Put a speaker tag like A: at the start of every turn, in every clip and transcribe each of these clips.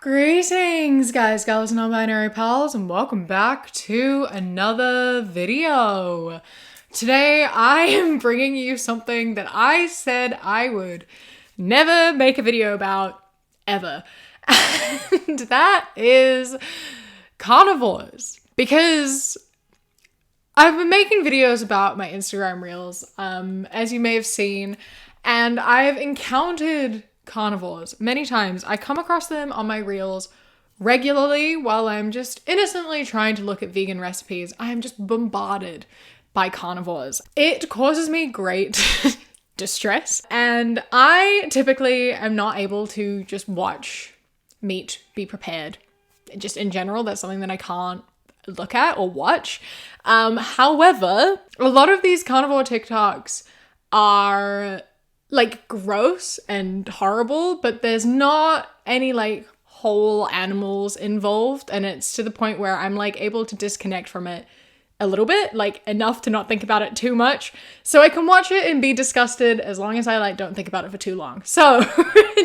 A: Greetings, guys, gals, and non-binary pals, and welcome back to another video. Today, I am bringing you something that I said I would never make a video about, ever. And that is carnivores. Because I've been making videos about my Instagram reels, as you may have seen, and I've encountered carnivores many times. I come across them on my reels regularly while I'm just innocently trying to look at vegan recipes. I am just bombarded by carnivores. It causes me great distress, and I typically am not able to just watch meat be prepared. Just in general, that's something that I can't look at or watch. However, a lot of these carnivore TikToks are like gross and horrible, but there's not any like whole animals involved, and it's to the point where I'm like able to disconnect from it a little bit, like enough to not think about it too much, so I can watch it and be disgusted as long as I like don't think about it for too long. So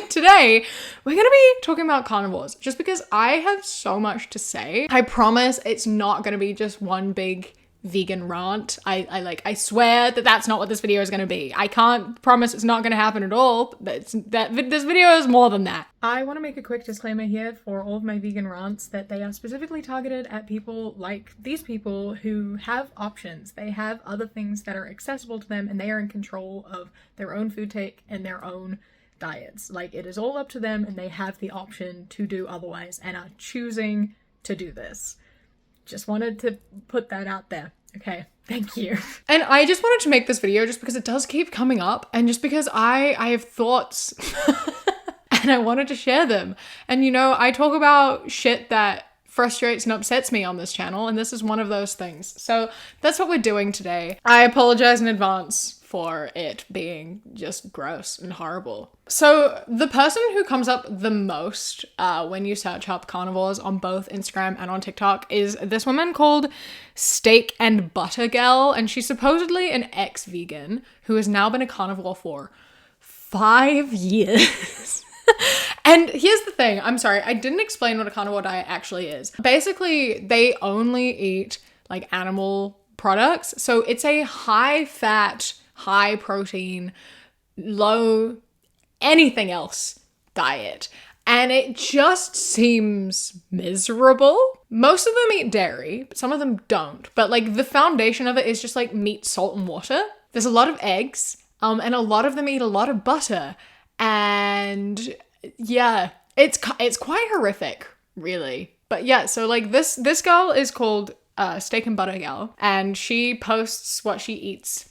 A: today we're gonna be talking about carnivores just because I have so much to say. I promise it's not gonna be just one big vegan rant. I swear that that's not what this video is going to be. I can't promise it's not going to happen at all, but this video is more than that. I want to make a quick disclaimer here for all of my vegan rants that they are specifically targeted at people like these people who have options. They have other things that are accessible to them, and they are in control of their own food take and their own diets. Like, it is all up to them, and they have the option to do otherwise and are choosing to do this. Just wanted to put that out there. Okay, thank you. And I just wanted to make this video just because it does keep coming up, and just because I have thoughts and I wanted to share them. And you know, I talk about shit that frustrates and upsets me on this channel, and this is one of those things. So that's what we're doing today. I apologize in advance for it being just gross and horrible. So the person who comes up the most when you search up carnivores on both Instagram and on TikTok is this woman called Steak and Butter Girl, and she's supposedly an ex-vegan who has now been a carnivore for 5 years. And here's the thing, I'm sorry, I didn't explain what a carnivore diet actually is. Basically, they only eat like animal products. So it's a high fat, high protein, low anything else diet. And it just seems miserable. Most of them eat dairy, but some of them don't. But like the foundation of it is just like meat, salt, and water. There's a lot of eggs, and a lot of them eat a lot of butter. And yeah, it's quite horrific, really. But yeah, so like this girl is called Steak and Butter Girl, and she posts what she eats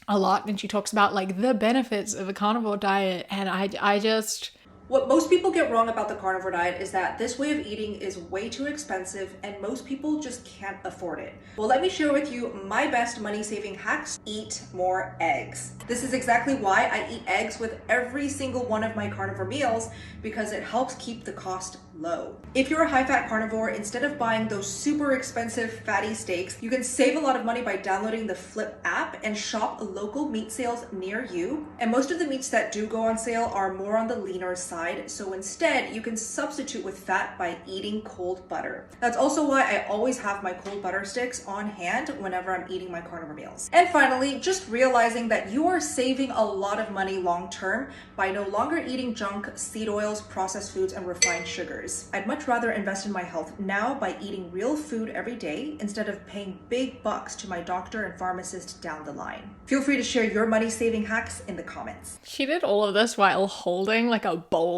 A: a lot, and she talks about like the benefits of a carnivore diet, and I just...
B: What most people get wrong about the carnivore diet is that this way of eating is way too expensive and most people just can't afford it. Well, let me share with you my best money-saving hacks. Eat more eggs. This is exactly why I eat eggs with every single one of my carnivore meals, because it helps keep the cost low. If you're a high-fat carnivore, instead of buying those super expensive fatty steaks, you can save a lot of money by downloading the Flip app and shop local meat sales near you. And most of the meats that do go on sale are more on the leaner side. So instead, you can substitute with fat by eating cold butter. That's also why I always have my cold butter sticks on hand whenever I'm eating my carnivore meals. And finally, just realizing that you are saving a lot of money long-term by no longer eating junk, seed oils, processed foods, and refined sugars. I'd much rather invest in my health now by eating real food every day instead of paying big bucks to my doctor and pharmacist down the line. Feel free to share your money-saving hacks in the comments.
A: She did all of this while holding like a bowl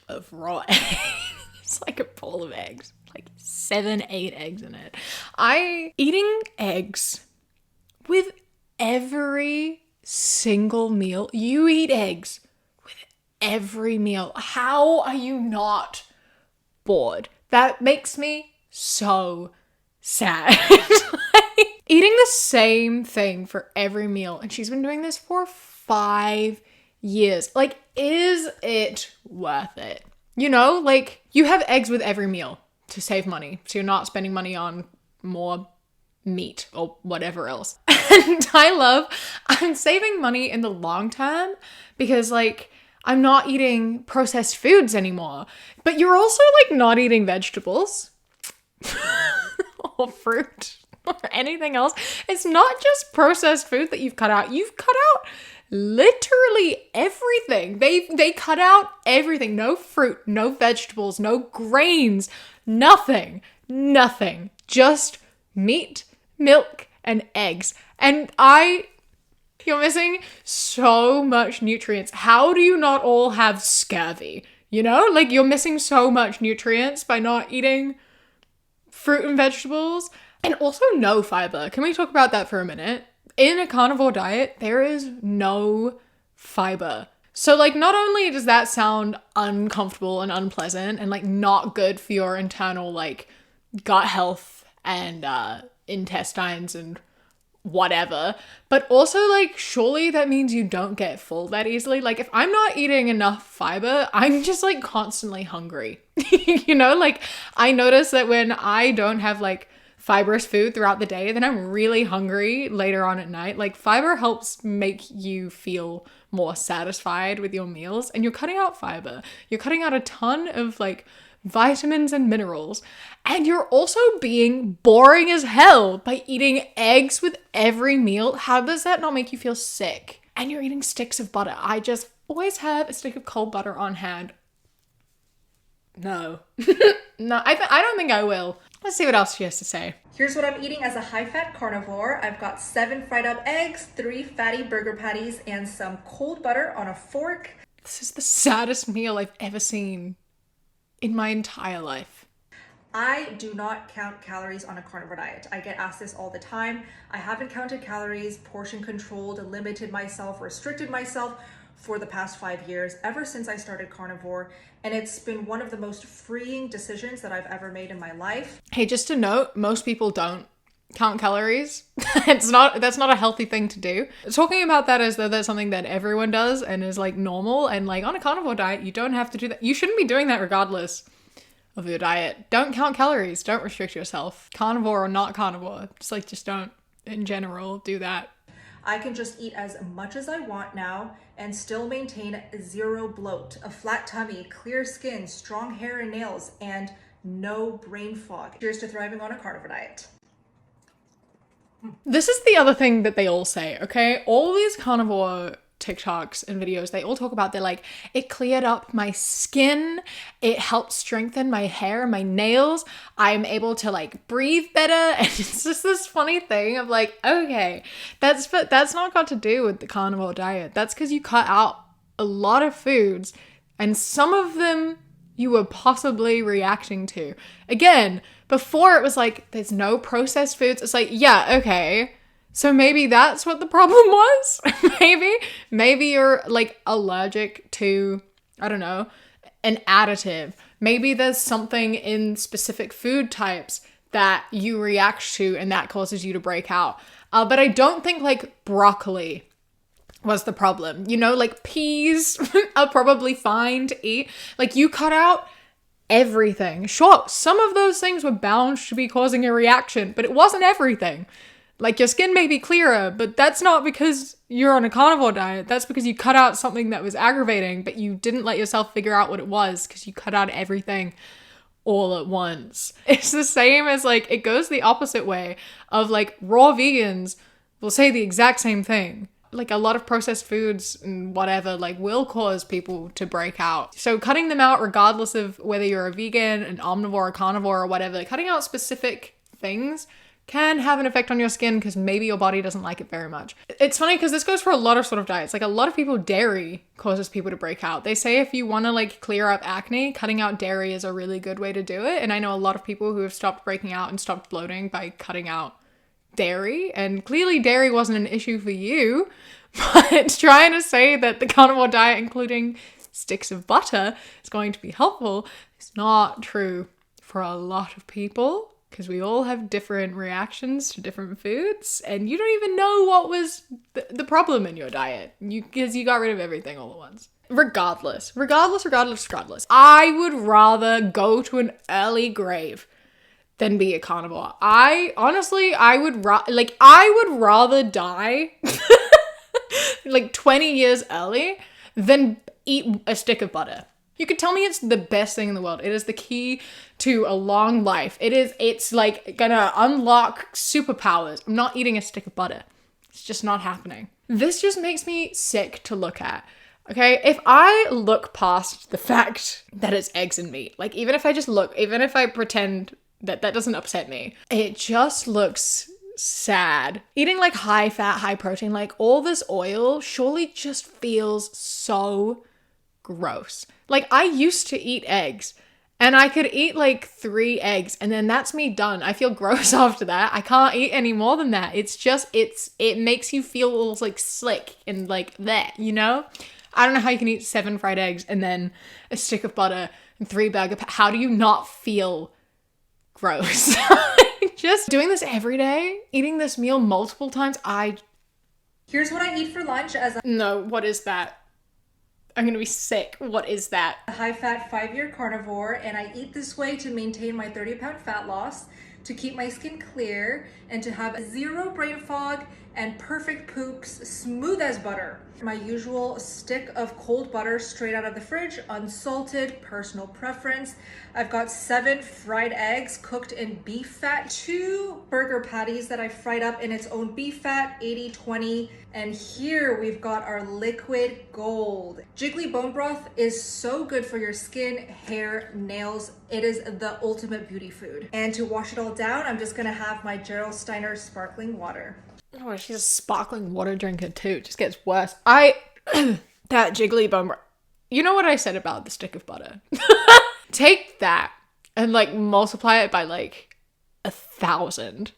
A: of raw eggs. It's like a bowl of eggs, like 7-8 eggs in it. Eating eggs with every single meal. You eat eggs with every meal. How are you not bored? That makes me so sad. Like, eating the same thing for every meal, and she's been doing this for 5 years. Like, is it worth it? You know, like, you have eggs with every meal to save money, so you're not spending money on more meat or whatever else. And I'm saving money in the long term because, like, I'm not eating processed foods anymore. But you're also like not eating vegetables or fruit or anything else. It's not just processed food that you've cut out. You've cut out literally everything. They cut out everything. No fruit, no vegetables, no grains, nothing. Nothing. Just meat, milk, and eggs. And you're missing so much nutrients. How do you not all have scurvy? You know, like you're missing so much nutrients by not eating fruit and vegetables. And also no fiber. Can we talk about that for a minute? In a carnivore diet, there is no fiber. So like not only does that sound uncomfortable and unpleasant and like not good for your internal like gut health and intestines and whatever, but also like surely that means you don't get full that easily. Like if I'm not eating enough fiber, I'm just like constantly hungry. You know, like I notice that when I don't have like fibrous food throughout the day, then I'm really hungry later on at night. Like fiber helps make you feel more satisfied with your meals, and you're cutting out fiber. You're cutting out a ton of like vitamins and minerals, and you're also being boring as hell by eating eggs with every meal. How does that not make you feel sick? And you're eating sticks of butter. I just always have a stick of cold butter on hand. No. No, I don't think I will. Let's see what else she has to say.
B: Here's what I'm eating as a high-fat carnivore. I've got 7 fried up eggs, 3 fatty burger patties, and some cold butter on a fork.
A: This is the saddest meal I've ever seen in my entire life.
B: I do not count calories on a carnivore diet. I get asked this all the time. I haven't counted calories, portion controlled, limited myself, restricted myself for the past 5 years, ever since I started carnivore. And it's been one of the most freeing decisions that I've ever made in my life.
A: Hey, just a note, most people don't count calories. That's not a healthy thing to do. Talking about that as though that's something that everyone does and is like normal, and like on a carnivore diet, you don't have to do that. You shouldn't be doing that regardless of your diet. Don't count calories. Don't restrict yourself. Carnivore or not carnivore. Just don't, in general, do that.
B: I can just eat as much as I want now and still maintain zero bloat, a flat tummy, clear skin, strong hair and nails, and no brain fog. Here's to thriving on a carnivore diet.
A: This is the other thing that they all say, okay? All these carnivore TikToks and videos, they all talk about, they're like, it cleared up my skin, it helped strengthen my hair, my nails, I'm able to like breathe better. And it's just this funny thing of like, okay, that's not got to do with the carnivore diet. That's because you cut out a lot of foods, and some of them you were possibly reacting to. Again, before it was like, there's no processed foods. It's like, yeah, okay, so maybe that's what the problem was. Maybe you're like allergic to, I don't know, an additive. Maybe there's something in specific food types that you react to and that causes you to break out. But I don't think like broccoli was the problem. You know, like peas are probably fine to eat. Like you cut out everything. Sure, some of those things were bound to be causing a reaction, but it wasn't everything. Like your skin may be clearer, but that's not because you're on a carnivore diet. That's because you cut out something that was aggravating, but you didn't let yourself figure out what it was because you cut out everything all at once. It's the same as like, it goes the opposite way of like raw vegans will say the exact same thing. Like a lot of processed foods and whatever like will cause people to break out. So cutting them out regardless of whether you're a vegan, an omnivore, a carnivore or whatever, cutting out specific things can have an effect on your skin because maybe your body doesn't like it very much. It's funny because this goes for a lot of sort of diets. Like a lot of people, dairy causes people to break out. They say if you want to like clear up acne, cutting out dairy is a really good way to do it. And I know a lot of people who have stopped breaking out and stopped bloating by cutting out dairy. And clearly dairy wasn't an issue for you. But trying to say that the carnivore diet, including sticks of butter, is going to be helpful is not true for a lot of people. Because we all have different reactions to different foods, and you don't even know what was the problem in your diet because you got rid of everything all at once. Regardless, I would rather go to an early grave than be a carnivore. I would rather die like 20 years early than eat a stick of butter. You could tell me it's the best thing in the world. It is the key to a long life. It's like gonna unlock superpowers. I'm not eating a stick of butter. It's just not happening. This just makes me sick to look at. Okay, if I look past the fact that it's eggs and meat, like even if I pretend that doesn't upset me, it just looks sad. Eating like high fat, high protein, like all this oil surely just feels so gross. Like I used to eat eggs and I could eat like 3 eggs and then that's me done. I feel gross after that. I can't eat any more than that. It makes you feel like slick and like that, you know? I don't know how you can eat 7 fried eggs and then a stick of butter and 3 burger. How do you not feel gross? Just doing this every day, eating this meal multiple times,
B: Here's what I eat for lunch as
A: No, what is that? I'm gonna be sick. What is that?
B: a high-fat 5-year carnivore, and I eat this way to maintain my 30-pound fat loss, to keep my skin clear, and to have 0 brain fog and perfect poops, smooth as butter. My usual stick of cold butter straight out of the fridge, unsalted, personal preference. I've got 7 fried eggs cooked in beef fat, 2 burger patties that I fried up in its own beef fat, 80-20. And here we've got our liquid gold. Jiggly bone broth is so good for your skin, hair, nails. It is the ultimate beauty food. And to wash it all down, I'm just gonna have my Gerald Steiner sparkling water.
A: Oh, she's a sparkling water drinker too. It just gets worse. That jiggly bone broth. You know what I said about the stick of butter? Take that and like multiply it by like 1,000.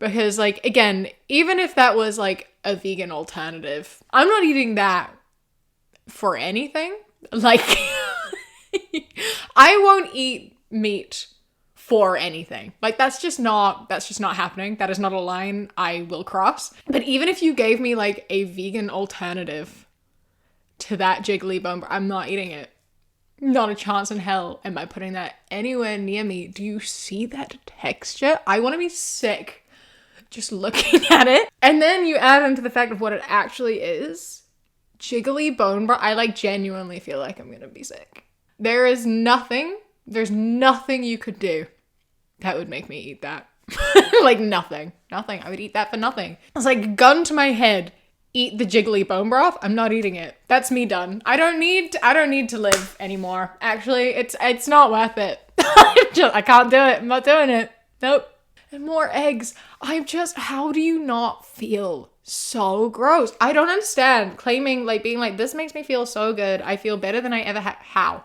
A: Because like, again, even if that was like a vegan alternative, I'm not eating that for anything. Like, I won't eat meat for anything. Like, that's just not happening. That is not a line I will cross. But even if you gave me like a vegan alternative to that jiggly bone, I'm not eating it. Not a chance in hell am I putting that anywhere near me. Do you see that texture? I want to be sick just looking at it. And then you add into the fact of what it actually is. Jiggly bone broth. I like genuinely feel like I'm gonna be sick. There's nothing you could do that would make me eat that. Like nothing. I would eat that for nothing. It's like gun to my head. Eat the jiggly bone broth. I'm not eating it. That's me done. I don't need to live anymore. Actually, it's not worth it. I can't do it. I'm not doing it. Nope. And more eggs. How do you not feel so gross? I don't understand claiming like being like, this makes me feel so good. I feel better than I ever have.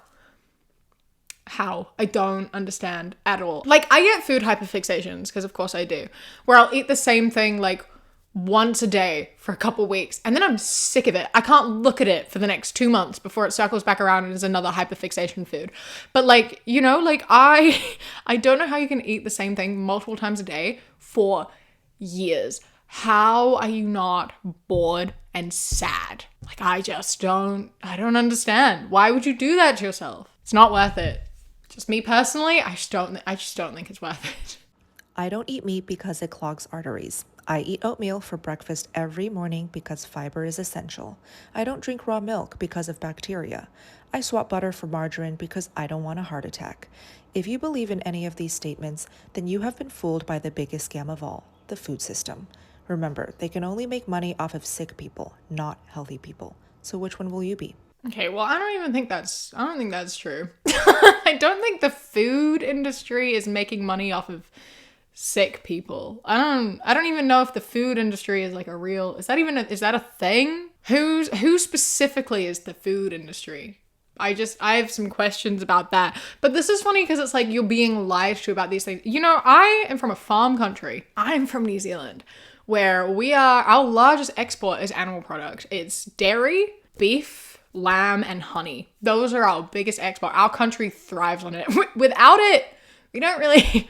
A: How? I don't understand at all. Like I get food hyperfixations because of course I do, where I'll eat the same thing like once a day for a couple weeks and then I'm sick of it. I can't look at it for the next 2 months before it circles back around and is another hyperfixation food. But like, you know, like I don't know how you can eat the same thing multiple times a day for years. How are you not bored and sad? Like I don't understand. Why would you do that to yourself? It's not worth it. Just me personally, I just don't think it's worth it.
C: I don't eat meat because it clogs arteries. I eat oatmeal for breakfast every morning because fiber is essential. I don't drink raw milk because of bacteria. I swap butter for margarine because I don't want a heart attack. If you believe in any of these statements, then you have been fooled by the biggest scam of all, the food system. Remember, they can only make money off of sick people, not healthy people. So which one will you be?
A: Okay, well, I don't think that's true. I don't think the food industry is making money off of sick people. I don't even know if the food industry is like a real, is that a thing? Who specifically is the food industry? I have some questions about that. But this is funny because it's like you're being lied to about these things. You know, I am from a farm country. I'm from New Zealand, where our largest export is animal product. It's dairy, beef, lamb, and honey. Those are our biggest export. Our country thrives on it. Without it, we don't really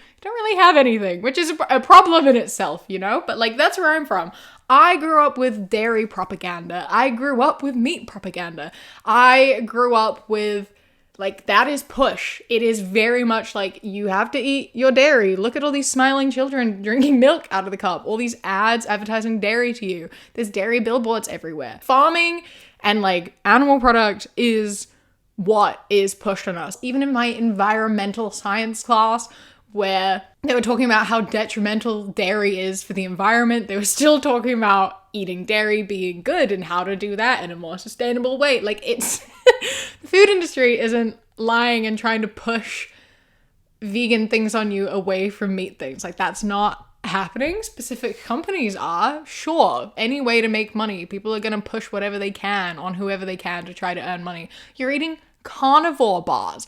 A: have anything, which is a problem in itself, you know? But like, that's where I'm from. I grew up with dairy propaganda. I grew up with meat propaganda. I grew up with, like, that is push. It is very much like, you have to eat your dairy. Look at all these smiling children drinking milk out of the cup. All these ads advertising dairy to you. There's dairy billboards everywhere. Farming And like animal product is what is pushed on us. Even in my environmental science class, where they were talking about how detrimental dairy is for the environment, they were still talking about eating dairy being good and how to do that in a more sustainable way. Like, it's the food industry isn't lying and trying to push vegan things on you away from meat things. Like, that's not happening. Specific companies are, sure, any way to make money. People are going to push whatever they can on whoever they can to try to earn money. You're eating carnivore bars.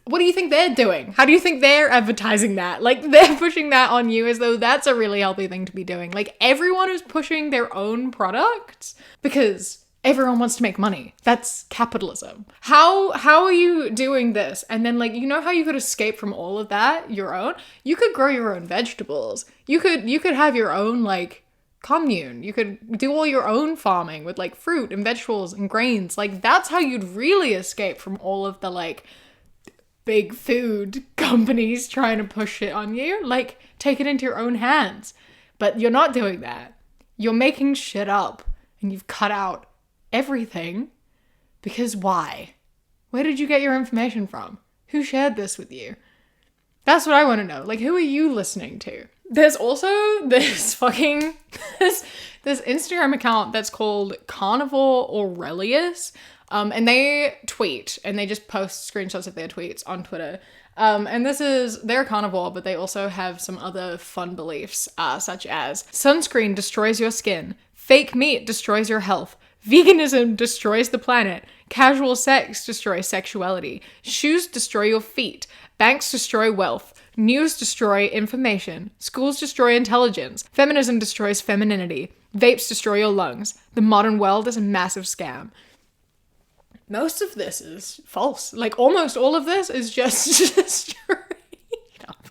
A: What do you think they're doing? How do you think they're advertising that? Like, they're pushing that on you as though that's a really healthy thing to be doing. Like, everyone is pushing their own products because everyone wants to make money. That's capitalism. How are you doing this? And then, like, you know how you could escape from all of that, your own? You could grow your own vegetables. You could have your own, like, commune. You could do all your own farming with, like, fruit and vegetables and grains. Like, that's how you'd really escape from all of the, like, big food companies trying to push it on you. Like, take it into your own hands. But you're not doing that. You're making shit up and you've cut out everything. Because why? Where did you get your information from? Who shared this with you? That's what I want to know. Like, who are you listening to? There's also this fucking this Instagram account that's called Carnivore Aurelius. And they tweet and they just post screenshots of their tweets on Twitter. And they're carnivore, but they also have some other fun beliefs, such as sunscreen destroys your skin, fake meat destroys your health, veganism destroys the planet, casual sex destroys sexuality, shoes destroy your feet, banks destroy wealth, news destroy information, schools destroy intelligence, feminism destroys femininity, vapes destroy your lungs, the modern world is a massive scam. Most of this is false. Like, almost all of this is just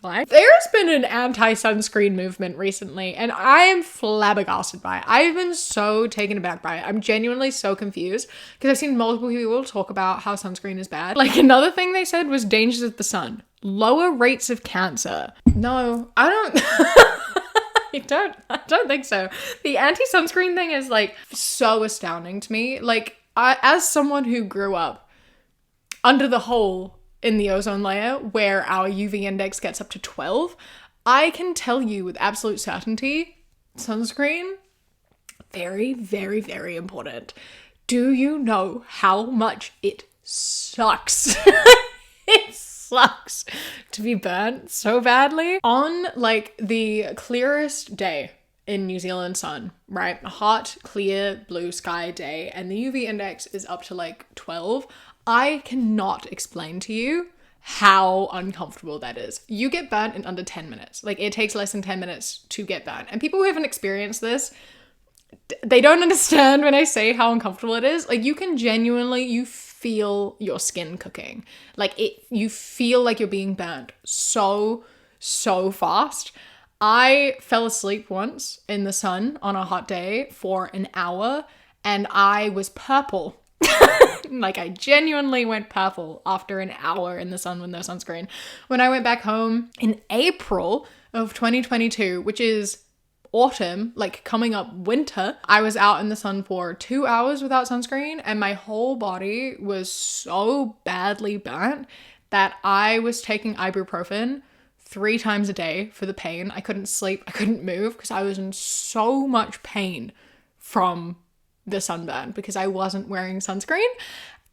A: There's been an anti-sunscreen movement recently, and I am flabbergasted by it. I've been so taken aback by it. I'm genuinely so confused because I've seen multiple people talk about how sunscreen is bad. Like, another thing they said was dangers of the sun. Lower rates of cancer. No, I don't. I don't think so. The anti-sunscreen thing is, like, so astounding to me. Like, as someone who grew up under the hole in the ozone layer where our UV index gets up to 12, I can tell you with absolute certainty, sunscreen, very, very, very important. Do you know how much it sucks? It sucks to be burnt so badly. On, like, the clearest day in New Zealand sun, right? A hot, clear, blue sky day, and the UV index is up to, like, 12. I cannot explain to you how uncomfortable that is. You get burnt in under 10 minutes. Like, it takes less than 10 minutes to get burnt. And people who haven't experienced this, they don't understand when I say how uncomfortable it is. Like, you can genuinely, you feel your skin cooking. Like, you feel like you're being burnt so fast. I fell asleep once in the sun on a hot day for an hour and I was purple. Like, I genuinely went purple after an hour in the sun with no sunscreen. When I went back home in April of 2022, which is autumn, like coming up winter, I was out in the sun for 2 hours without sunscreen and my whole body was so badly burnt that I was taking ibuprofen 3 times a day for the pain. I couldn't sleep, I couldn't move because I was in so much pain from the sunburn because I wasn't wearing sunscreen.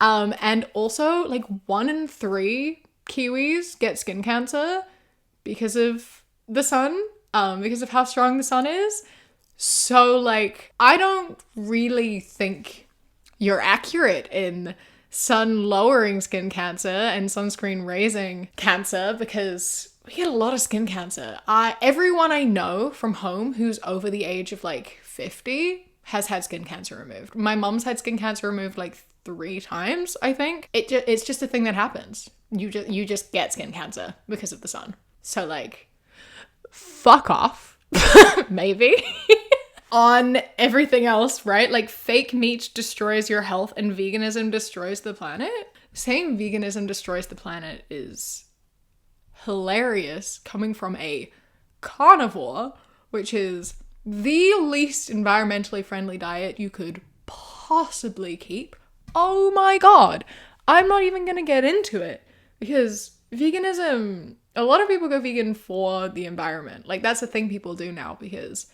A: And also, like, 1 in 3 Kiwis get skin cancer because of the sun, because of how strong the sun is. So, like, I don't really think you're accurate in sun lowering skin cancer and sunscreen raising cancer because we get a lot of skin cancer. Everyone I know from home who's over the age of, like, 50 has had skin cancer removed. My mom's had skin cancer removed, like, 3 times, I think. It's just a thing that happens. You just get skin cancer because of the sun. So, like, fuck off. Maybe. On everything else, right? Like, fake meat destroys your health and veganism destroys the planet. Saying veganism destroys the planet is hilarious coming from a carnivore, which is the least environmentally friendly diet you could possibly keep, oh my god, I'm not even gonna get into it, because veganism, a lot of people go vegan for the environment. Like, that's the thing people do now, because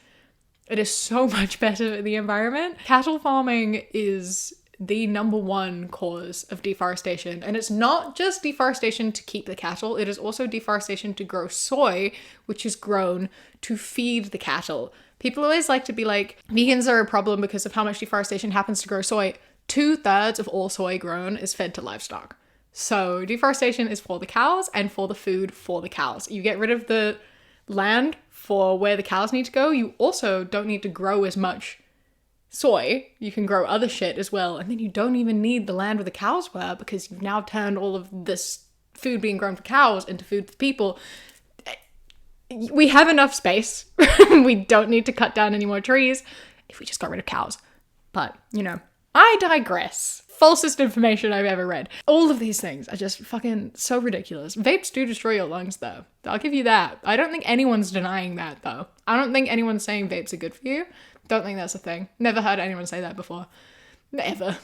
A: it is so much better for the environment. Cattle farming is the number one cause of deforestation. And it's not just deforestation to keep the cattle, it is also deforestation to grow soy, which is grown to feed the cattle. People always like to be like, vegans are a problem because of how much deforestation happens to grow soy. 2/3 of all soy grown is fed to livestock. So deforestation is for the cows and for the food for the cows. You get rid of the land for where the cows need to go. You also don't need to grow as much soy. You can grow other shit as well. And then you don't even need the land where the cows were, because you've now turned all of this food being grown for cows into food for people. We have enough space. We don't need to cut down any more trees if we just got rid of cows. But, you know, I digress. Falsest information I've ever read. All of these things are just fucking so ridiculous. Vapes do destroy your lungs, though. I'll give you that. I don't think anyone's denying that, though. I don't think anyone's saying vapes are good for you. Don't think that's a thing. Never heard anyone say that before. Never.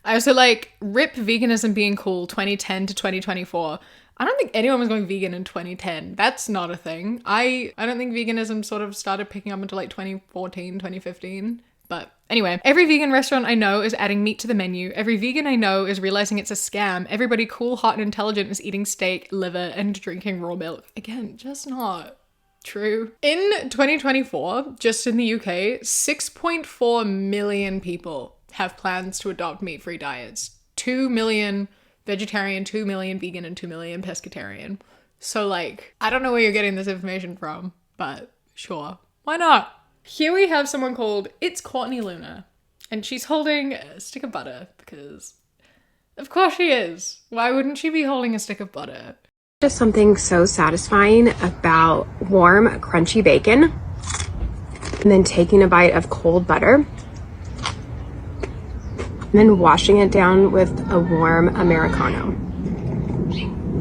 A: I also like, rip veganism being cool 2010 to 2024. I don't think anyone was going vegan in 2010. That's not a thing. I don't think veganism sort of started picking up until like 2014, 2015. But anyway, every vegan restaurant I know is adding meat to the menu. Every vegan I know is realizing it's a scam. Everybody cool, hot, and intelligent is eating steak, liver, and drinking raw milk. Again, just not true. In 2024, just in the UK, 6.4 million people have plans to adopt meat-free diets. 2 million vegetarian, 2 million vegan, and 2 million pescatarian. So like, I don't know where you're getting this information from, but sure, why not? Here we have someone called It's Courtney Luna, and she's holding a stick of butter because, of course she is. Why wouldn't she be holding a stick of butter?
D: Just something so satisfying about warm, crunchy bacon, and then taking a bite of cold butter, and then washing it down with a warm Americano.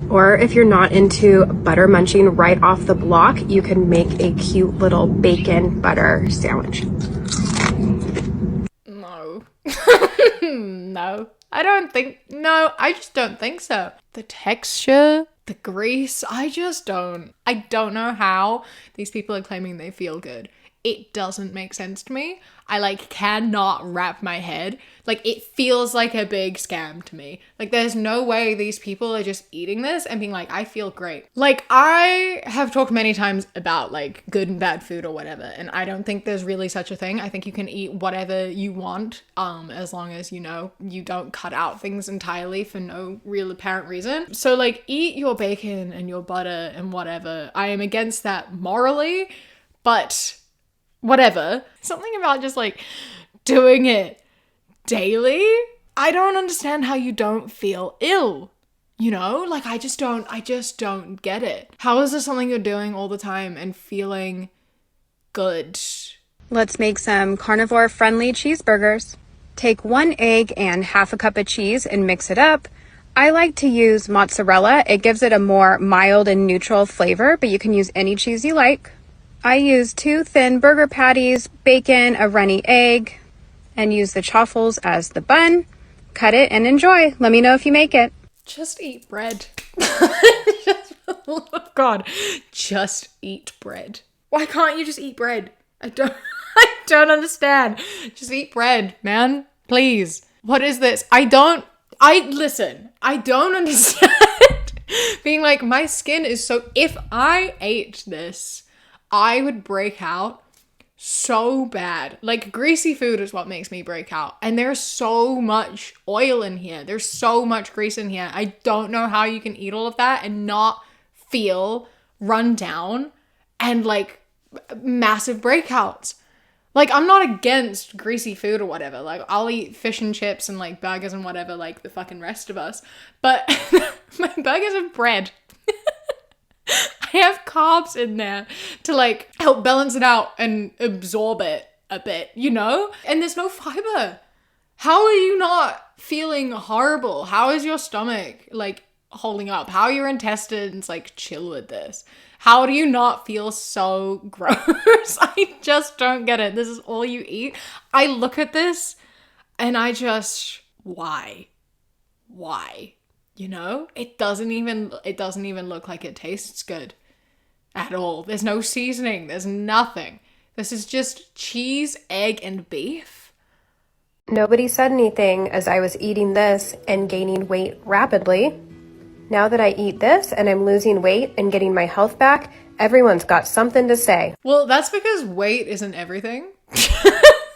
D: Or if you're not into butter munching right off the block, you can make a cute little bacon butter sandwich.
A: No. No. I just don't think so. The texture, the grease, I don't know how these people are claiming they feel good. It doesn't make sense to me. I like cannot wrap my head. Like, it feels like a big scam to me. Like, there's no way these people are just eating this and being like, I feel great. Like, I have talked many times about like good and bad food or whatever, and I don't think there's really such a thing. I think you can eat whatever you want, as long as, you know, you don't cut out things entirely for no real apparent reason. So like, eat your bacon and your butter and whatever. I am against that morally, but whatever. Something about just like doing it daily. I don't understand how you don't feel ill. You know, like I just don't get it. How is this something you're doing all the time and feeling good?
D: Let's make some carnivore-friendly cheeseburgers. Take 1 egg and half a cup of cheese and mix it up. I like to use mozzarella. It gives it a more mild and neutral flavor, but you can use any cheese you like. I use 2 thin burger patties, bacon, a runny egg, and use the chaffles as the bun. Cut it and enjoy. Let me know if you make it.
A: Just eat bread. Oh God, just eat bread. Why can't you just eat bread? I don't understand. Just eat bread, man. Please. What is this? I don't understand. Being like, my skin is so, if I ate this, I would break out so bad. Like, greasy food is what makes me break out. And there's so much oil in here. There's so much grease in here. I don't know how you can eat all of that and not feel run down and like massive breakouts. Like, I'm not against greasy food or whatever. Like, I'll eat fish and chips and like burgers and whatever like the fucking rest of us. But my burgers are bread. I have carbs in there to like help balance it out and absorb it a bit, you know? And there's no fiber. How are you not feeling horrible? How is your stomach like holding up? How are your intestines like chill with this? How do you not feel so gross? I just don't get it. This is all you eat. I look at this And I just, why? Why? You know, it doesn't even look like it tastes good at all. There's no seasoning, there's nothing. This is just cheese, egg, and beef.
D: Nobody said anything as I was eating this and gaining weight rapidly. Now that I eat this and I'm losing weight and getting my health back, everyone's got something to say.
A: Well, that's because weight isn't everything.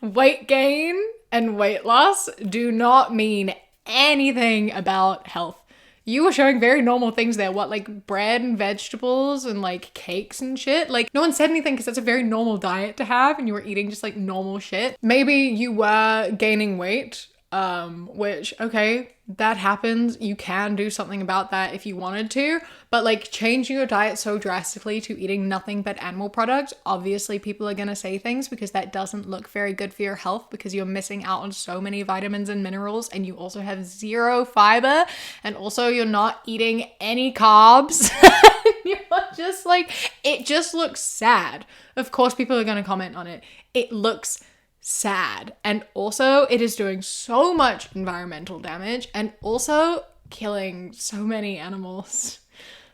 A: Weight gain and weight loss do not mean anything about health. You were showing very normal things there. What, like bread and vegetables and like cakes and shit? Like, no one said anything because that's a very normal diet to have and you were eating just like normal shit. Maybe you were gaining weight, which, okay, that happens. You can do something about that if you wanted to, but like changing your diet so drastically to eating nothing but animal products, obviously people are going to say things because that doesn't look very good for your health because you're missing out on so many vitamins and minerals and you also have zero fiber and also you're not eating any carbs. You're just like, it just looks sad. Of course, people are going to comment on it. It looks sad. And also it is doing so much environmental damage and also killing so many animals.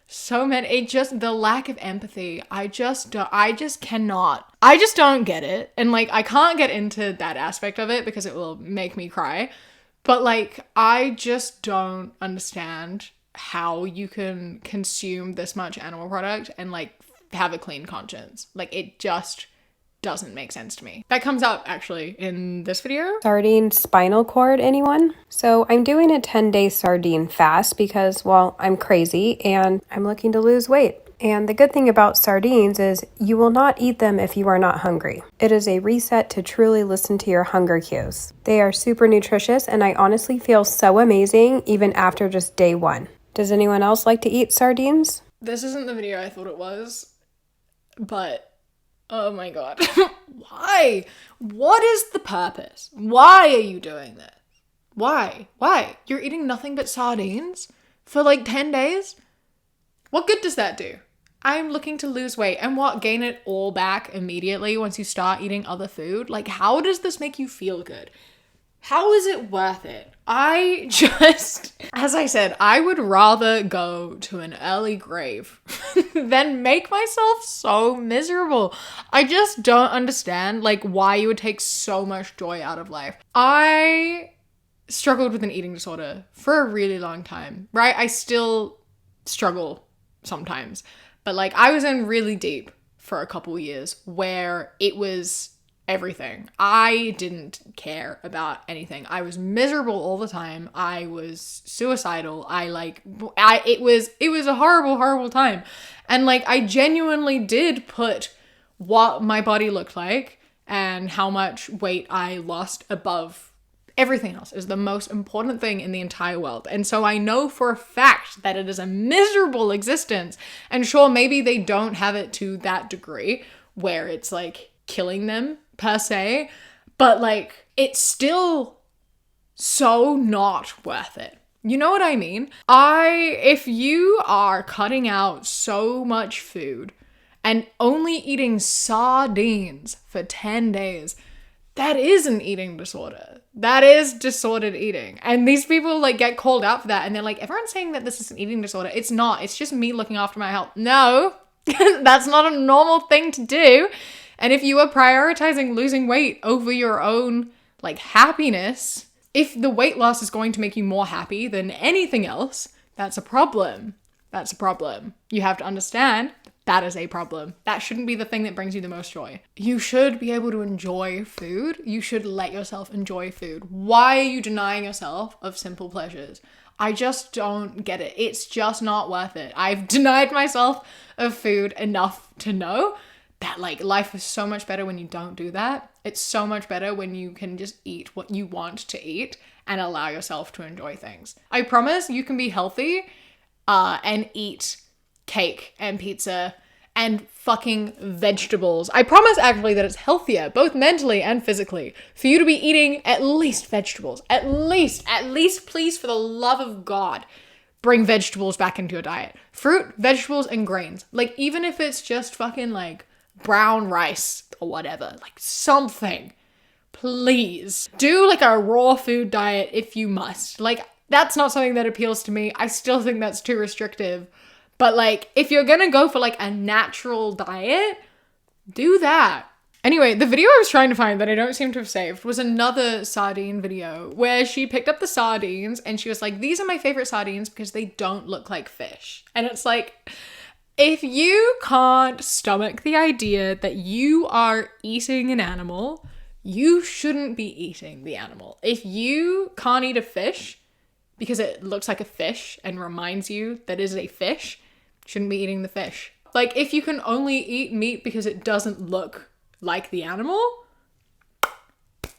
A: So many. It just, the lack of empathy. I just don't get it. And like, I can't get into that aspect of it because it will make me cry. But like, I just don't understand how you can consume this much animal product and like have a clean conscience. Like, it just doesn't make sense to me. That comes up actually in this video.
D: Sardine spinal cord, anyone? So I'm doing a 10-day sardine fast because, well, I'm crazy and I'm looking to lose weight. And the good thing about sardines is you will not eat them if you are not hungry. It is a reset to truly listen to your hunger cues. They are super nutritious and I honestly feel so amazing even after just day 1. Does anyone else like to eat sardines?
A: This isn't the video I thought it was, but oh my god. Why? What is the purpose? Why are you doing this? Why? You're eating nothing but sardines for like 10 days? What good does that do? I'm looking to lose weight and what, gain it all back immediately once you start eating other food? Like, how does this make you feel good? How is it worth it? I just, as I said, I would rather go to an early grave than make myself so miserable. I just don't understand, like, why you would take so much joy out of life. I struggled with an eating disorder for a really long time, right? I still struggle sometimes, but like, I was in really deep for a couple years where it was everything. I didn't care about anything. I was miserable all the time. I was suicidal. It was a horrible time. And like, I genuinely did put what my body looked like and how much weight I lost above everything else. Is the most important thing in the entire world. And so I know for a fact that it is a miserable existence. And sure, maybe they don't have it to that degree where it's like killing them per se, but like, it's still so not worth it. You know what I mean? If you are cutting out so much food and only eating sardines for 10 days, that is an eating disorder. That is disordered eating. And these people like get called out for that and they're like, everyone's saying that this is an eating disorder. It's not. It's just me looking after my health. No, that's not a normal thing to do. And if you are prioritizing losing weight over your own like happiness, if the weight loss is going to make you more happy than anything else, that's a problem. That's a problem. You have to understand that is a problem. That shouldn't be the thing that brings you the most joy. You should be able to enjoy food. You should let yourself enjoy food. Why are you denying yourself of simple pleasures? I just don't get it. It's just not worth it. I've denied myself of food enough to know that like life is so much better when you don't do that. It's so much better when you can just eat what you want to eat and allow yourself to enjoy things. I promise you can be healthy and eat cake and pizza and fucking vegetables. I promise actually that it's healthier, both mentally and physically, for you to be eating at least vegetables. At least, please, for the love of God, bring vegetables back into your diet. Fruit, vegetables, and grains. Like, even if it's just fucking like brown rice or whatever, like something. please do like a raw food diet if you must. Like, that's not something that appeals to me. I still think that's too restrictive. But like, if you're gonna go for like a natural diet, do that. Anyway, the video I was trying to find that I don't seem to have saved was another sardine video where she picked up the sardines and she was like, these are my favorite sardines because they don't look like fish. And it's like, if you can't stomach the idea that you are eating an animal, you shouldn't be eating the animal. If you can't eat a fish because it looks like a fish and reminds you that it is a fish, you shouldn't be eating the fish. Like, if you can only eat meat because it doesn't look like the animal,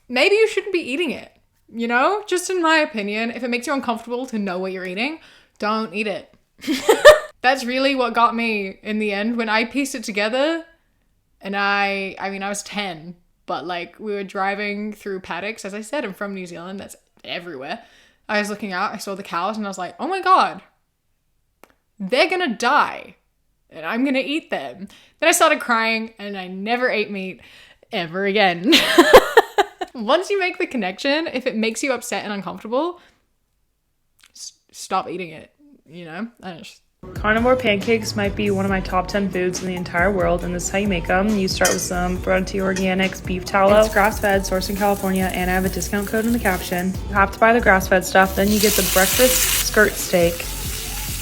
A: maybe you shouldn't be eating it. You know, just in my opinion, if it makes you uncomfortable to know what you're eating, don't eat it. That's really what got me in the end when I pieced it together. And I mean, I was 10, but like we were driving through paddocks. As I said, I'm from New Zealand. That's everywhere. I was looking out, I saw the cows and I was like, oh my God, they're gonna die and I'm gonna eat them. Then I started crying and I never ate meat ever again. Once you make the connection, if it makes you upset and uncomfortable, stop eating it, you know?
E: Carnivore pancakes might be one of my top 10 foods in the entire world, and this is how you make them. You start with some Frontier Organics beef tallow. It's grass-fed, sourced in California, and I have a discount code in the caption. You have to buy the grass-fed stuff, then you get the breakfast skirt steak,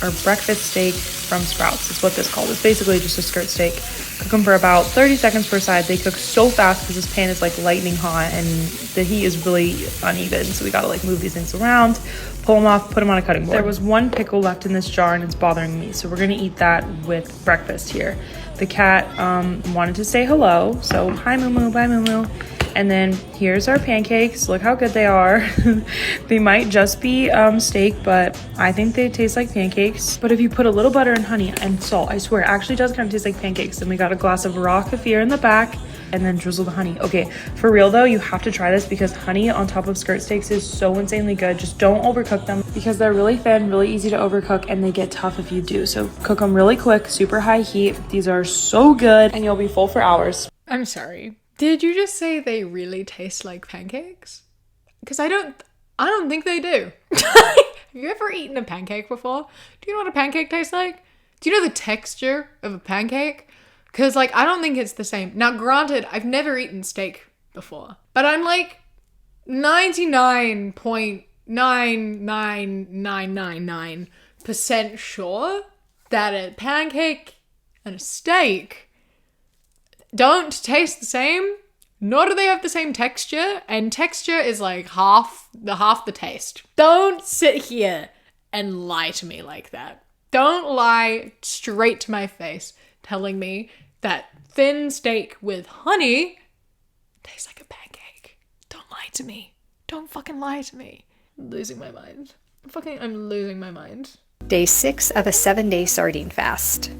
E: or breakfast steak from Sprouts is what this is called. It's basically just a skirt steak. Cook them for about 30 seconds per side. They cook so fast because this pan is like lightning hot and the heat is really uneven, so we gotta like move these things around, pull them off, put them on a cutting board. There was one pickle left in this jar and it's bothering me, so we're gonna eat that with breakfast here. The cat wanted to say hello, so hi Moo Moo, bye Moo Moo. And then here's our pancakes. Look how good they are. They might just be steak, but I think they taste like pancakes. But if you put a little butter and honey and salt, I swear it actually does kind of taste like pancakes. And we got a glass of raw kefir in the back and then drizzle the honey. Okay, for real though, you have to try this because honey on top of skirt steaks is so insanely good. Just don't overcook them because they're really thin, really easy to overcook, and they get tough if you do. So cook them really quick, super high heat. These are so good and you'll be full for hours.
A: I'm sorry. Did you just say they really taste like pancakes? Because I don't think they do. Have you ever eaten a pancake before? Do you know what a pancake tastes like? Do you know the texture of a pancake? Because like, I don't think it's the same. Now granted, I've never eaten steak before, but I'm like 99.99999% sure that a pancake and a steak don't taste the same, nor do they have the same texture, and texture is like half the taste. Don't sit here and lie to me like that. Don't lie straight to my face telling me that thin steak with honey tastes like a pancake. Don't lie to me. Don't fucking lie to me. I'm losing my mind. I'm losing my mind.
F: Day 6 of a 7-day sardine fast.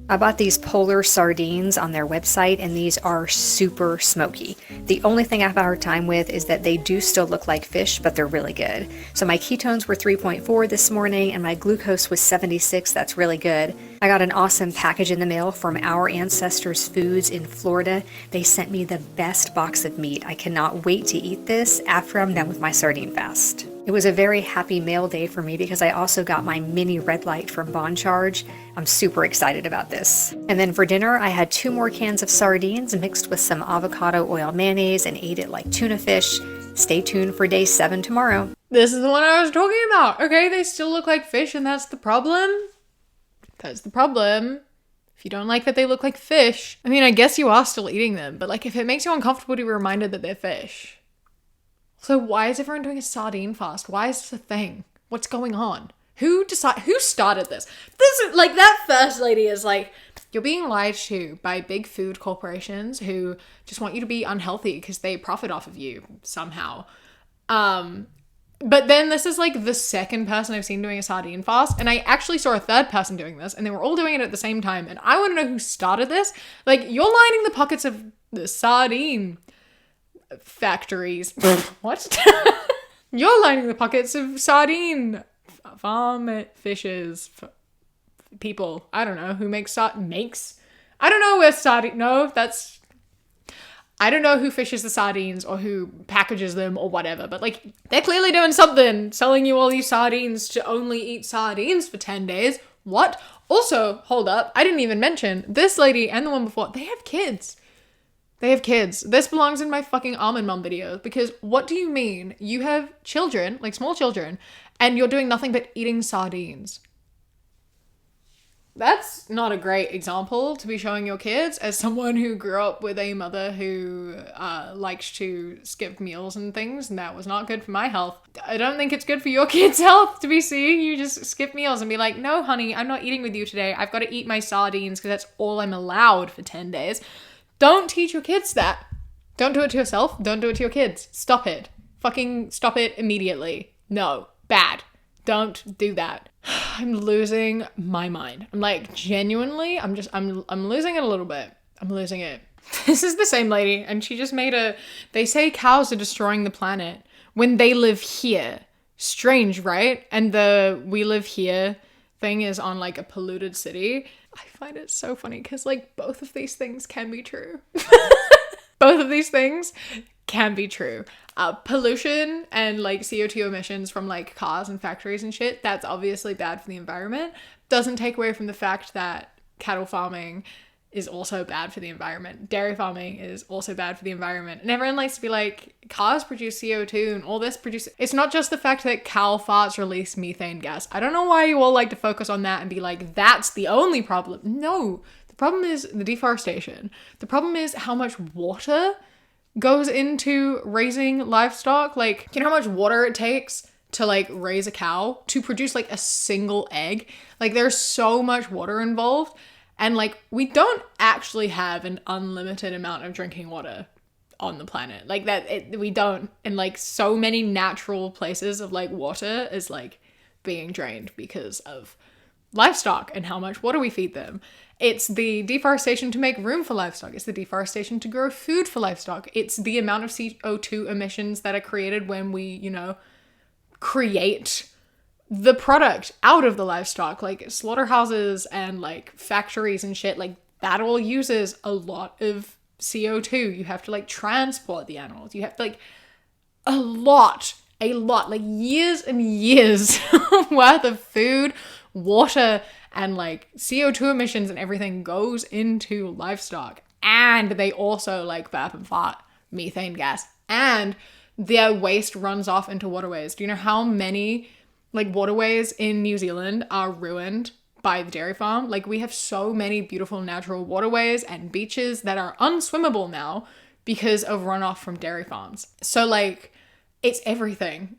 F: I bought these polar sardines on their website and these are super smoky. The only thing I have a hard time with is that they do still look like fish, but they're really good. So my ketones were 3.4 this morning and my glucose was 76. That's really good. I got an awesome package in the mail from Our Ancestors Foods in Florida. They sent me the best box of meat. I cannot wait to eat this after I'm done with my sardine fast. It was a very happy mail day for me because I also got my mini red light from Bond Charge. I'm super excited about this. And then for dinner, I had 2 more cans of sardines mixed with some avocado oil mayonnaise and ate it like tuna fish. Stay tuned for day 7 tomorrow.
A: This is the one I was talking about. Okay, they still look like fish and that's the problem. That's the problem. If you don't like that they look like fish, I mean, I guess you are still eating them, but like if it makes you uncomfortable to be reminded that they're fish. So why is everyone doing a sardine fast? Why is this a thing? What's going on? Who started this? This is like, that first lady is like, you're being lied to by big food corporations who just want you to be unhealthy because they profit off of you somehow. But then this is like the second person I've seen doing a sardine fast, and I actually saw a third person doing this, and they were all doing it at the same time, and I want to know who started this. Like, you're lining the pockets of the sardine factories. What? You're lining the pockets of sardine farm fishes, people. I don't know who makes. I don't know where sardine. No, that's. I don't know who fishes the sardines or who packages them or whatever, but like they're clearly doing something, selling you all these sardines to only eat sardines for 10 days. What? Also, hold up, I didn't even mention this lady and the one before, they have kids. They have kids. This belongs in my fucking almond mom videos, because what do you mean you have children, like small children, and you're doing nothing but eating sardines? That's not a great example to be showing your kids, as someone who grew up with a mother who likes to skip meals and things, and that was not good for my health. I don't think it's good for your kids' health to be seeing you just skip meals and be like, no, honey, I'm not eating with you today. I've got to eat my sardines because that's all I'm allowed for 10 days. Don't teach your kids that. Don't do it to yourself. Don't do it to your kids. Stop it. Fucking stop it immediately. No. Bad. Don't do that. I'm losing my mind. I'm like, genuinely, I'm losing it a little bit. I'm losing it. This is the same lady, and she just made they say cows are destroying the planet when they live here. Strange, right? And the we live here thing is on like a polluted city. I find it so funny because like both of these things can be true. Both of these things can be true. Pollution and like CO2 emissions from like cars and factories and shit, that's obviously bad for the environment. Doesn't take away from the fact that cattle farming is also bad for the environment. Dairy farming is also bad for the environment. And everyone likes to be like, cars produce CO2 and all this produces... It's not just the fact that cow farts release methane gas. I don't know why you all like to focus on that and be like, that's the only problem. No, the problem is the deforestation. The problem is how much water goes into raising livestock. Like, you know how much water it takes to like raise a cow to produce like a single egg? Like, there's so much water involved. And like, we don't actually have an unlimited amount of drinking water on the planet. Like we don't. And like so many natural places of like water is like being drained because of livestock and how much water we feed them. It's the deforestation to make room for livestock. It's the deforestation to grow food for livestock. It's the amount of CO2 emissions that are created when we, you know, create the product out of the livestock, like slaughterhouses and like factories and shit. Like that all uses a lot of CO2. You have to like transport the animals. You have to like a lot, like years and years worth of food, water, and like CO2 emissions and everything goes into livestock. And they also like burp and fart methane gas, and their waste runs off into waterways. Do you know how many like waterways in New Zealand are ruined by the dairy farm? Like, we have so many beautiful natural waterways and beaches that are unswimmable now because of runoff from dairy farms. So like, it's everything.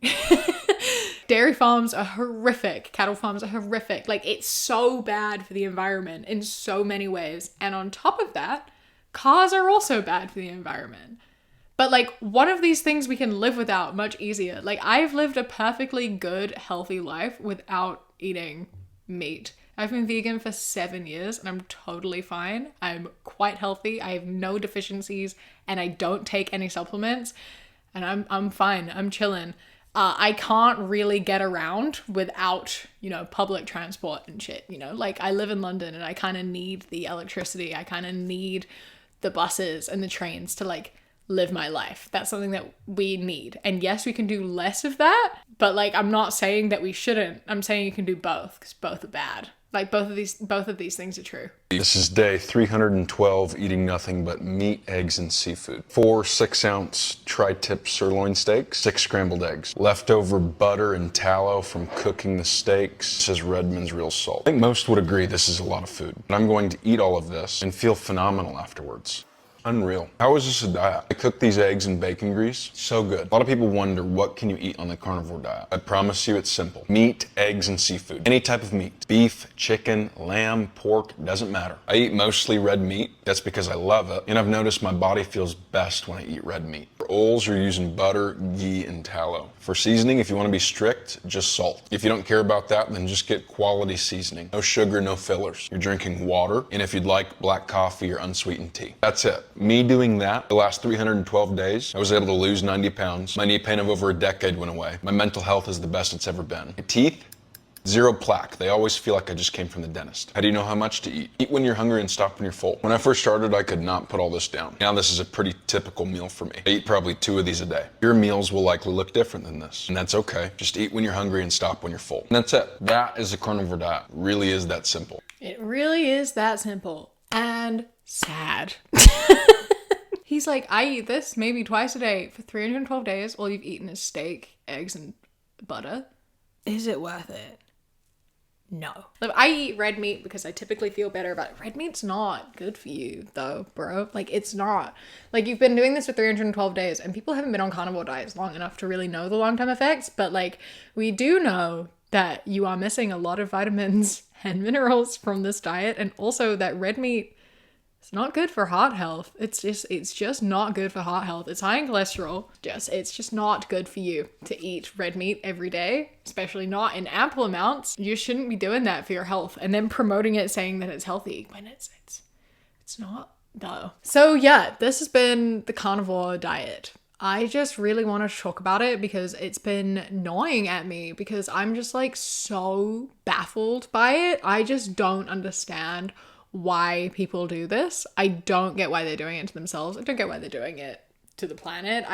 A: Dairy farms are horrific. Cattle farms are horrific. Like, it's so bad for the environment in so many ways. And on top of that, cars are also bad for the environment. But like, one of these things we can live without much easier. Like, I've lived a perfectly good, healthy life without eating meat. I've been vegan for 7 years and I'm totally fine. I'm quite healthy. I have no deficiencies and I don't take any supplements. And I'm fine. I'm chilling. I can't really get around without, you know, public transport and shit, you know? Like, I live in London and I kind of need the electricity. I kind of need the buses and the trains to like live my life. That's something that we need. And yes, we can do less of that, but like, I'm not saying that we shouldn't. I'm saying you can do both, because both are bad. Like, both of these things are true.
G: This is day 312, eating nothing but meat, eggs, and seafood. 4 6-ounce tri-tip sirloin steaks, 6 scrambled eggs, leftover butter and tallow from cooking the steaks. This is Redmond's real salt. I think most would agree this is a lot of food. And I'm going to eat all of this and feel phenomenal afterwards. Unreal. How is this a diet? I cook these eggs in bacon grease. So good. A lot of people wonder, what can you eat on the carnivore diet? I promise you it's simple. Meat, eggs, and seafood. Any type of meat. Beef, chicken, lamb, pork, doesn't matter. I eat mostly red meat. That's because I love it. And I've noticed my body feels best when I eat red meat. For oils, you're using butter, ghee, and tallow. For seasoning, if you want to be strict, just salt. If you don't care about that, then just get quality seasoning. No sugar, no fillers. You're drinking water, and if you'd like, black coffee or unsweetened tea. That's it. Me doing that the last 312 days, I was able to lose 90 pounds. My knee pain of over a decade went away. My mental health is the best it's ever been. My teeth, Zero plaque. They always feel like I just came from the dentist. How do you know how much to eat? Eat when you're hungry and stop when you're full. When I first started, I could not put all this down. Now this is a pretty typical meal for me. I eat probably 2 of these a day. Your meals will likely look different than this, and that's okay. Just eat when you're hungry and stop when you're full. And that's it. That is a carnivore diet. It really is that simple.
A: It really is that simple. And sad. He's like, I eat this maybe twice a day for 312 days. All you've eaten is steak, eggs, and butter. Is it worth it? No. Like, I eat red meat because I typically feel better about it. Red meat's not good for you though, bro. Like, it's not. Like, you've been doing this for 312 days and people haven't been on carnivore diets long enough to really know the long-term effects. But like, we do know that you are missing a lot of vitamins and minerals from this diet, and also that red meat, it's not good for heart health. It's just not good for heart health. It's high in cholesterol. It's just not good for you to eat red meat every day, especially not in ample amounts. You shouldn't be doing that for your health and then promoting it saying that it's healthy when it's not though. So yeah, this has been the carnivore diet. I just really want to talk about it because it's been gnawing at me, because I'm just like so baffled by it. I just don't understand why people do this. I don't get why they're doing it to themselves. I don't get why they're doing it to the planet.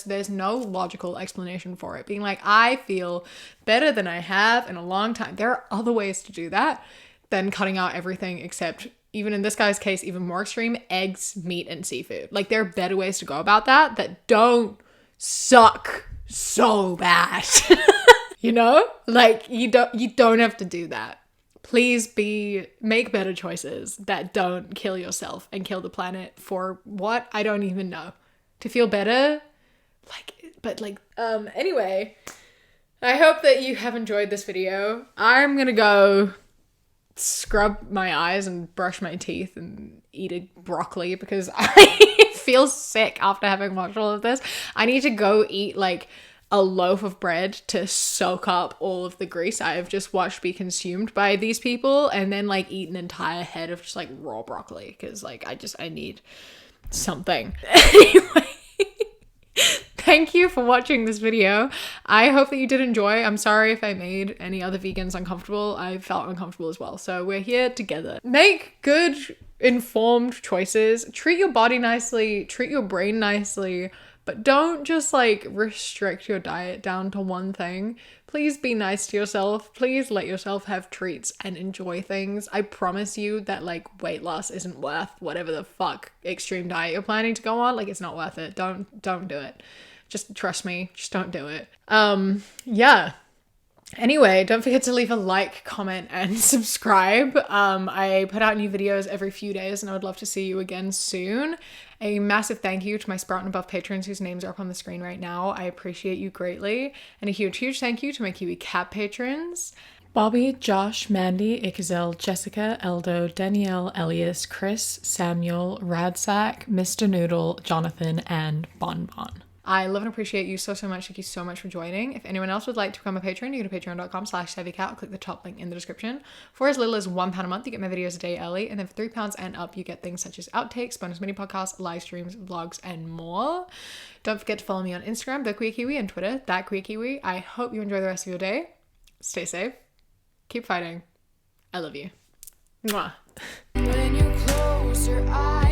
A: There's no logical explanation for it. Being like, I feel better than I have in a long time. There are other ways to do that than cutting out everything except, even in this guy's case, even more extreme, eggs, meat, and seafood. Like, there are better ways to go about that don't suck so bad. You know? Like, you don't have to do that. Please make better choices that don't kill yourself and kill the planet for what? I don't even know. To feel better? Anyway, I hope that you have enjoyed this video. I'm gonna go scrub my eyes and brush my teeth and eat a broccoli because I feel sick after having watched all of this. I need to go eat like a loaf of bread to soak up all of the grease I have just watched be consumed by these people, and then like eat an entire head of just like raw broccoli because like I need something. Anyway, thank you for watching this video. I hope that you did enjoy. I'm sorry if I made any other vegans uncomfortable. I felt uncomfortable as well. So we're here together. Make good, informed choices. Treat your body nicely. Treat your brain nicely. But don't just like restrict your diet down to one thing. Please be nice to yourself. Please let yourself have treats and enjoy things. I promise you that like weight loss isn't worth whatever the fuck extreme diet you're planning to go on. Like, it's not worth it. Don't do it. Just trust me. Just don't do it. Yeah. Anyway, don't forget to leave a like, comment, and subscribe. I put out new videos every few days and I would love to see you again soon. A massive thank you to my Sprout and Above patrons whose names are up on the screen right now. I appreciate you greatly. And a huge thank you to my Kiwi Cat patrons. Bobby, Josh, Mandy, Ikazel, Jessica, Eldo, Danielle, Elias, Chris, Samuel, Radsack, Mr. Noodle, Jonathan, and Bonbon. I love and appreciate you so much. Thank you so much for joining. If anyone else would like to become a patron, you go to patreon.com/savvycat or click the top link in the description. For as little as £1 a month, you get my videos a day early. And then for £3 and up, you get things such as outtakes, bonus mini podcasts, live streams, vlogs, and more. Don't forget to follow me on Instagram, The Queer Kiwi, and Twitter, That Queer Kiwi. I hope you enjoy the rest of your day. Stay safe. Keep fighting. I love you. Mwah. When you close your eyes.